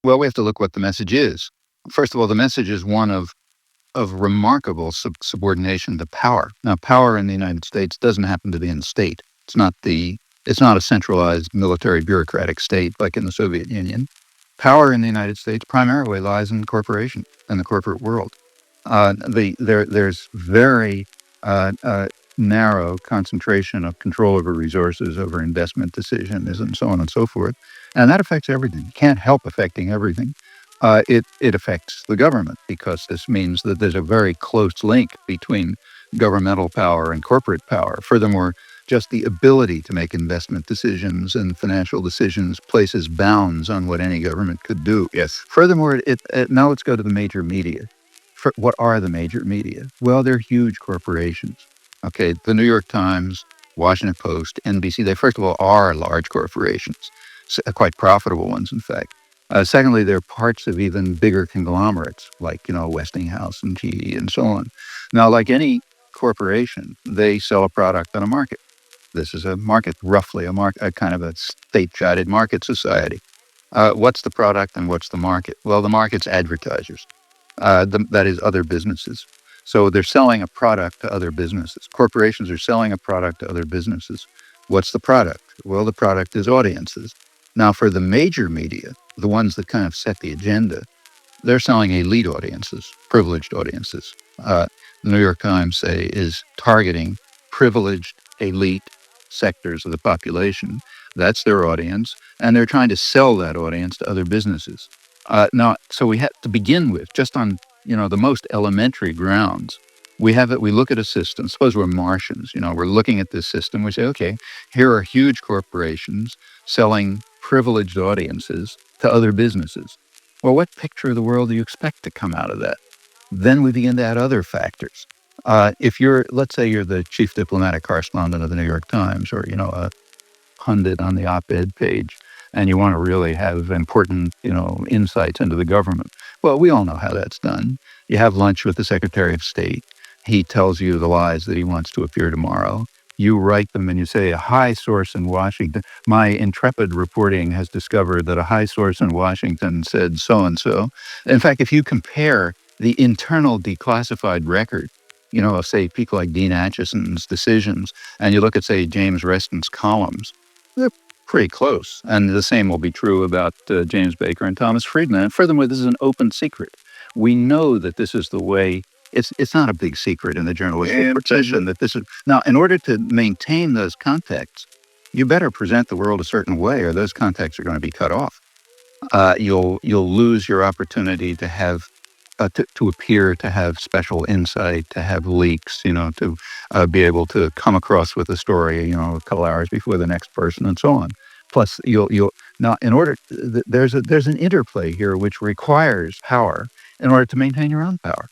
Well, we have to look what the message is. First of all, the message is one of remarkable subordination to power. Now, power in the United States doesn't happen to be in state. It's not a centralized military bureaucratic state like in the Soviet Union. Power in the United States primarily lies in corporation and the corporate world. There's very narrow concentration of control over resources, over investment decisions, and so on and so forth, and that affects everything. It can't help affecting everything. It affects the government because this means that there's a very close link between governmental power and corporate power. Furthermore, just the ability to make investment decisions and financial decisions places bounds on what any government could do. Yes. Furthermore, now let's go to the major media. What are the major media? Well, they're huge corporations. Okay, the New York Times, Washington Post, NBC, they first of all are large corporations, quite profitable ones, in fact. Secondly, they're parts of even bigger conglomerates like, Westinghouse and GE and so on. Now, like any corporation, they sell a product on a market. This is a market, roughly a kind of a state-guided market society. What's the product and what's the market? Well, the market's advertisers. That is other businesses. So they're selling a product to other businesses. Corporations are selling a product to other businesses. What's the product? Well, the product is audiences. Now, for the major media, the ones that kind of set the agenda, they're selling elite audiences, privileged audiences. The New York Times, say, is targeting privileged elite sectors of the population. That's their audience, and they're trying to sell that audience to other businesses. So we have to begin with, just on the most elementary grounds. We look at a system. Suppose we're Martians. We're looking at this system. We say, okay, here are huge corporations selling privileged audiences to other businesses. Well, what picture of the world do you expect to come out of that? Then we begin to add other factors. Let's say you're the chief diplomatic correspondent of the New York Times, or a pundit on the op-ed page, and you want to really have important, insights into the government. Well, we all know how that's done. You have lunch with the Secretary of State. He tells you the lies that he wants to appear tomorrow. You write them and you say, a high source in Washington, my intrepid reporting has discovered that a high source in Washington said so-and-so. In fact, if you compare the internal declassified record, of, say, people like Dean Acheson's decisions, and you look at, say, James Reston's columns, they're pretty close. And the same will be true about James Baker and Thomas Friedman. And furthermore, this is an open secret. We know that this is the way. It's not a big secret in the journalistic profession that this is. Now, in order to maintain those contacts, you better present the world a certain way, or those contacts are going to be cut off. You'll lose your opportunity to have to appear, to have special insight, to have leaks, to be able to come across with a story, a couple hours before the next person, and so on. Plus, you'll now, in order, there's an interplay here which requires power in order to maintain your own power.